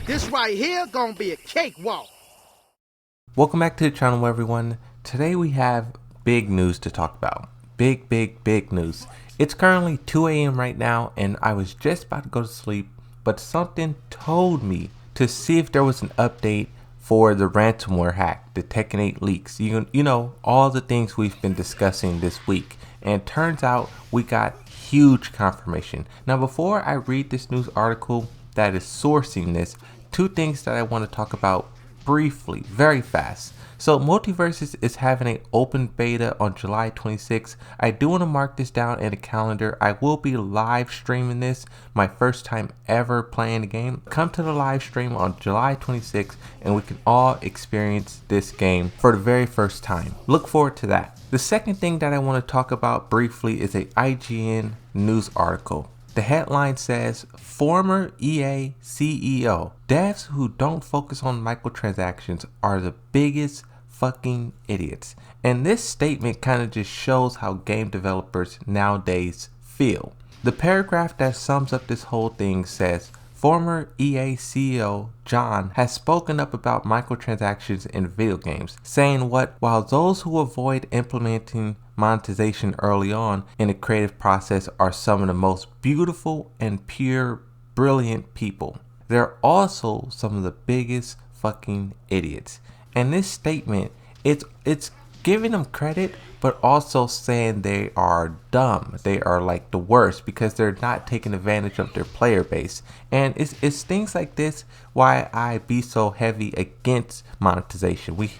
This right here gonna be a cakewalk. Welcome back to the channel, everyone. Today we have big news to talk about. Big news. It's currently 2 a.m. right now, and I was just about to go to sleep, but something told me to see if there was an update for the ransomware hack, the Tekken 8 leaks. You know, all the things we've been discussing this week. And it turns out we got huge confirmation. Now, before I read this news article that is sourcing this, two things that I want to talk about briefly, very fast. So Multiversus is having an open beta on July 26th. I do want to mark this down in the calendar. I will be live streaming this, my first time ever playing the game. Come to the live stream on July 26th and we can all experience this game for the very first time. Look forward to that. The second thing that I want to talk about briefly is a IGN news article. The headline says, former EA CEO, devs who don't focus on microtransactions are the biggest fucking idiots. And this statement kind of just shows how game developers nowadays feel. The paragraph that sums up this whole thing says, former EA CEO John has spoken up about microtransactions in video games, saying while those who avoid implementing monetization early on in the creative process are some of the most beautiful and pure, brilliant people, they're also some of the biggest fucking idiots. And this statement, it's giving them credit, but also saying they are dumb. They are like the worst because they're not taking advantage of their player base. And it's things like this why I be so heavy against monetization. We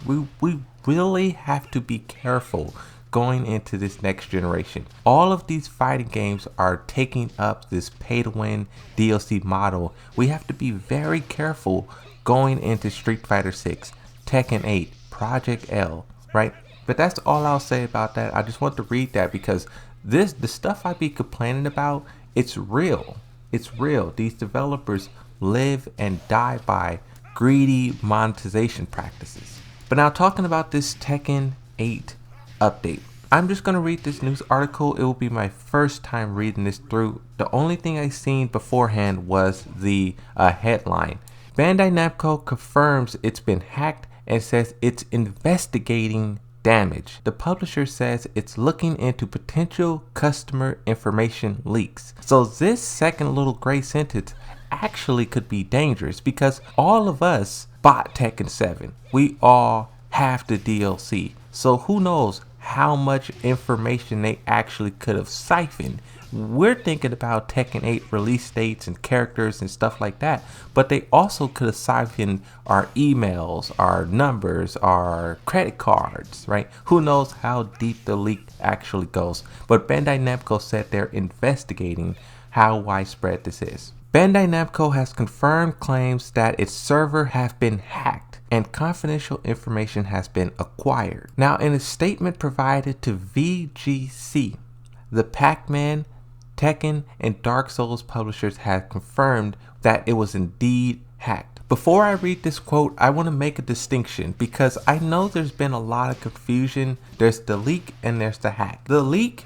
really have to be careful going into this next generation. All of these fighting games are taking up this pay to win DLC model. We have to be very careful going into Street Fighter 6, Tekken 8, Project L, right? But that's all I'll say about that. I just want to read that because the stuff I be complaining about, it's real. It's real. These developers live and die by greedy monetization practices. But now talking about this Tekken 8 update, I'm just going to read this news article. It will be my first time reading this through. The only thing I seen beforehand was the headline. Bandai Namco confirms it's been hacked and says it's investigating damage. The publisher says it's looking into potential customer information leaks. So this second little gray sentence actually could be dangerous because all of us bought Tekken 7. We all have the DLC. So who knows how much information they actually could have siphoned. We're thinking about Tekken 8 release dates and characters and stuff like that, but they also could have siphoned our emails, our numbers, our credit cards, right? Who knows how deep the leak actually goes. But Bandai Namco said they're investigating how widespread this is. Bandai Namco has confirmed claims that its server have been hacked and confidential information has been acquired. Now, in a statement provided to VGC, the Pac-Man, Tekken, and Dark Souls publishers have confirmed that it was indeed hacked. Before I read this quote, I want to make a distinction because I know there's been a lot of confusion. There's the leak and there's the hack. The leak,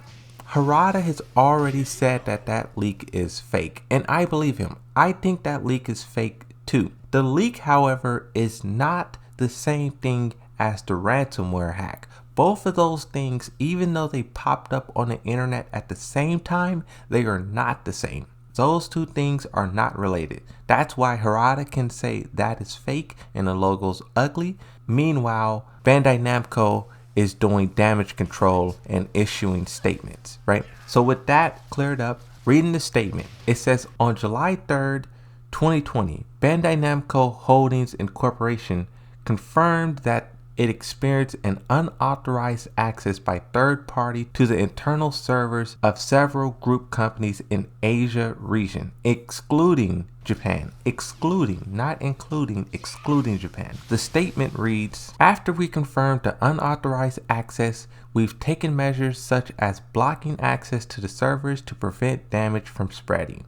Harada has already said that leak is fake, and I believe him. I think that leak is fake too. The leak, however, is not the same thing as the ransomware hack. Both of those things, even though they popped up on the internet at the same time, they are not the same. Those two things are not related. That's why Harada can say that is fake and the logo's ugly. Meanwhile, Bandai Namco is doing damage control and issuing statements, right? So with that cleared up, reading the statement, it says on July 3rd, 2020, Bandai Namco Holdings Incorporation confirmed that it experienced an unauthorized access by third party to the internal servers of several group companies in Asia region, excluding Japan. Excluding, not including, excluding Japan. The statement reads, after we confirmed the unauthorized access, we've taken measures such as blocking access to the servers to prevent damage from spreading.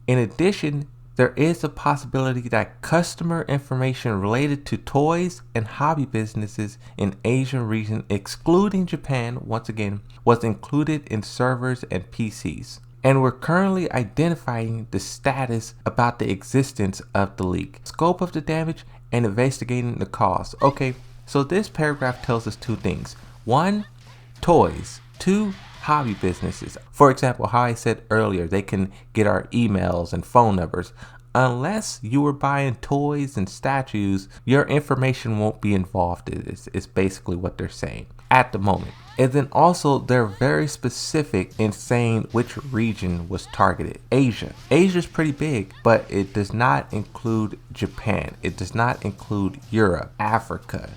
In addition, there is a possibility that customer information related to toys and hobby businesses in Asian region, excluding Japan, once again, was included in servers and PCs. and we're currently identifying the status about the existence of the leak, scope of the damage, and investigating the cause. Okay, so this paragraph tells us two things. One, toys. Two, hobby businesses. For example, how I said earlier, they can get our emails and phone numbers. Unless you were buying toys and statues, your information won't be involved. It's basically what they're saying at the moment. And then also they're very specific in saying which region was targeted. Asia is pretty big, but it does not include Japan. It does not include Europe, Africa,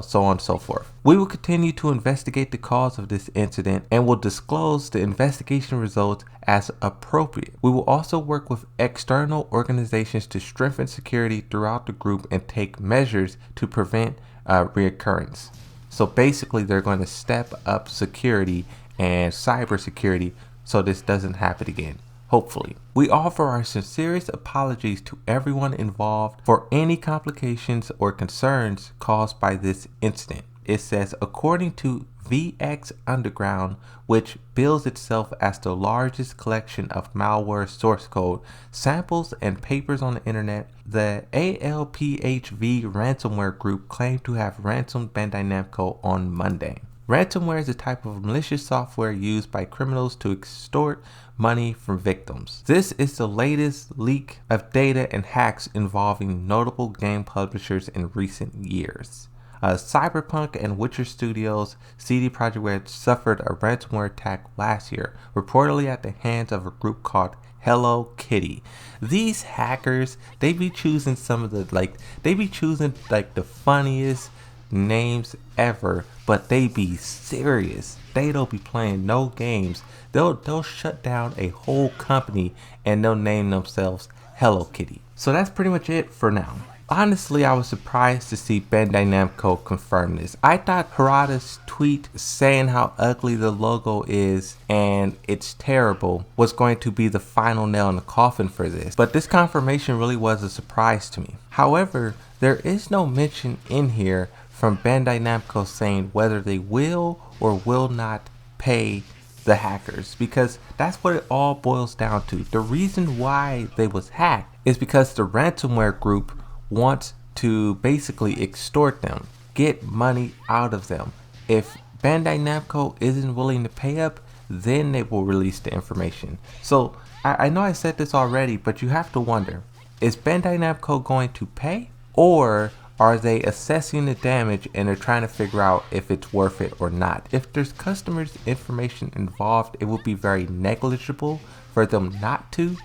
so on and so forth. We will continue to investigate the cause of this incident and will disclose the investigation results as appropriate. We will also work with external organizations to strengthen security throughout the group and take measures to prevent reoccurrence. So basically, they're going to step up security and cybersecurity so this doesn't happen again, hopefully. We offer our sincerest apologies to everyone involved for any complications or concerns caused by this incident. It says, according to VX Underground, which bills itself as the largest collection of malware source code, samples, and papers on the internet, the ALPHV ransomware group claimed to have ransomed Bandai Namco on Monday. Ransomware is a type of malicious software used by criminals to extort money from victims. This is the latest leak of data and hacks involving notable game publishers in recent years. Cyberpunk and Witcher Studios' CD Projekt Red suffered a ransomware attack last year, reportedly at the hands of a group called Hello Kitty. These hackers, they be choosing the funniest names ever, but they be serious. They don't be playing no games. They'll shut down a whole company and they'll name themselves Hello Kitty. So that's pretty much it for now. Honestly, I was surprised to see Bandai Namco confirm this. I thought Harada's tweet saying how ugly the logo is and it's terrible was going to be the final nail in the coffin for this, but this confirmation really was a surprise to me. However, there is no mention in here from Bandai Namco saying whether they will or will not pay the hackers, because that's what it all boils down to. The reason why they was hacked is because the ransomware group wants to basically extort them, get money out of them. If Bandai Namco isn't willing to pay up, then they will release the information. So I know I said this already, but you have to wonder, is Bandai Namco going to pay, or are they assessing the damage and they're trying to figure out if it's worth it or not? If there's customers' information involved, it would be very negligible for them not to.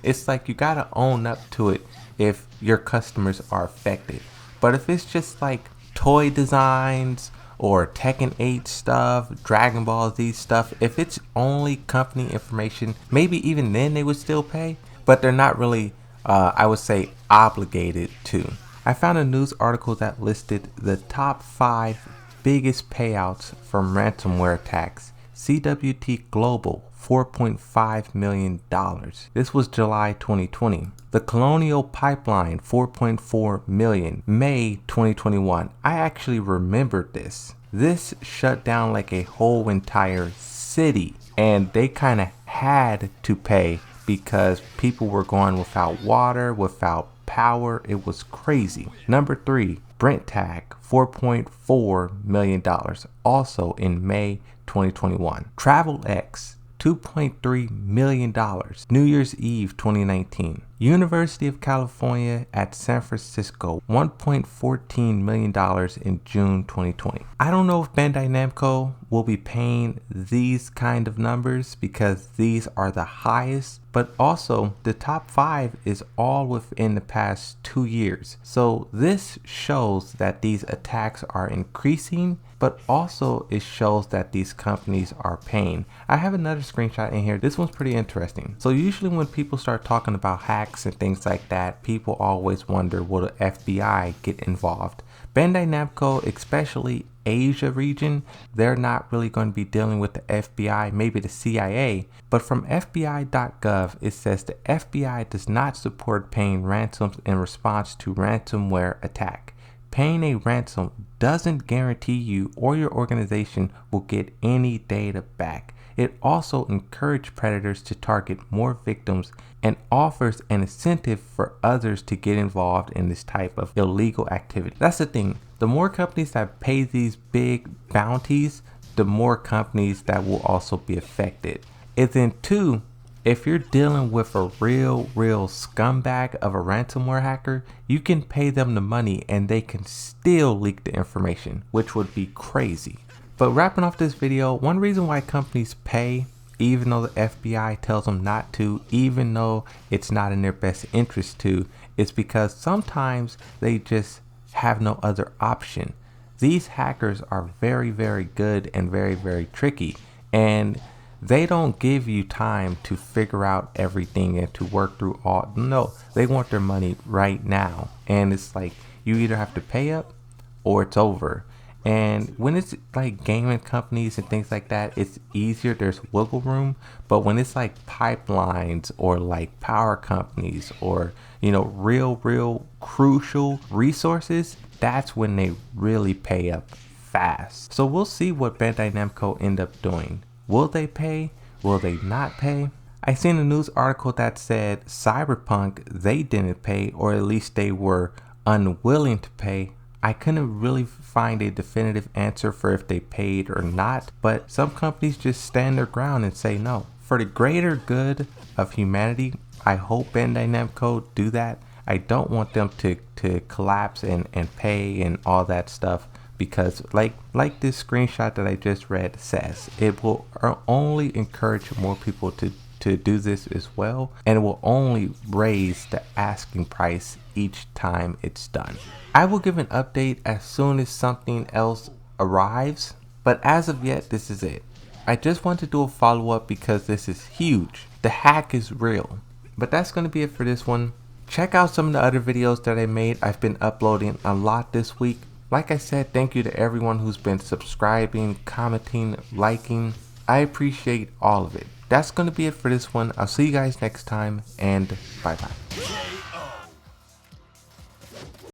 It's like you gotta own up to it if your customers are affected. But if it's just like toy designs or Tekken 8 stuff, Dragon Ball Z stuff, if it's only company information, maybe even then they would still pay, but they're not really, I would say, obligated to. I found a news article that listed the top 5 biggest payouts from ransomware attacks. CWT Global, $4.5 million. This was July 2020. The Colonial Pipeline, $4.4 million, May 2021. I actually remembered this. This shut down like a whole entire city, and they kind of had to pay because people were going without water, without power. It was crazy. Number 3, Brent Tag, $4.4 million, also in May 2021. TravelX, $2.3 million, New Year's Eve 2019. University of California at San Francisco, $1.14 million in June 2020. I don't know if Bandai Namco will be paying these kind of numbers because these are the highest, but also the top 5 is all within the past 2 years. So this shows that these attacks are increasing, but also it shows that these companies are paying. I have another screenshot in here. This one's pretty interesting. So usually when people start talking about hacks and things like that, people always wonder, will the FBI get involved? Bandai Namco, especially Asia region, they're not really going to be dealing with the FBI, maybe the CIA, but from FBI.gov, it says the FBI does not support paying ransoms in response to ransomware attack. Paying a ransom doesn't guarantee you or your organization will get any data back. it also encourages predators to target more victims and offers an incentive for others to get involved in this type of illegal activity. That's the thing. The more companies that pay these big bounties, the more companies that will also be affected. And then two, if you're dealing with a real scumbag of a ransomware hacker, you can pay them the money and they can still leak the information, which would be crazy. But wrapping off this video, one reason why companies pay, even though the FBI tells them not to, even though it's not in their best interest to, is because sometimes they just have no other option. These hackers are very good and very tricky, and they don't give you time to figure out everything and to work through all. No, they want their money right now. And it's like you either have to pay up or it's over. And when it's like gaming companies and things like that, it's easier. There's wiggle room. But when it's like pipelines or like power companies or, you know, real crucial resources, that's when they really pay up fast. So we'll see what Bandai Namco end up doing. Will they pay? Will they not pay? I seen a news article that said Cyberpunk, they didn't pay, or at least they were unwilling to pay. I couldn't really find a definitive answer for if they paid or not, but some companies just stand their ground and say no. For the greater good of humanity, I hope Bandai Namco do that. I don't want them to collapse and pay and all that stuff. Because like this screenshot that I just read says, it will only encourage more people to do this as well, and it will only raise the asking price each time it's done. I will give an update as soon as something else arrives, but as of yet, this is it. I just want to do a follow-up because this is huge. The hack is real. But that's going to be it for this one. Check out some of the other videos that I made. I've been uploading a lot this week. Like I said, thank you to everyone who's been subscribing, commenting, liking. I appreciate all of it. That's going to be it for this one. I'll see you guys next time, and bye-bye.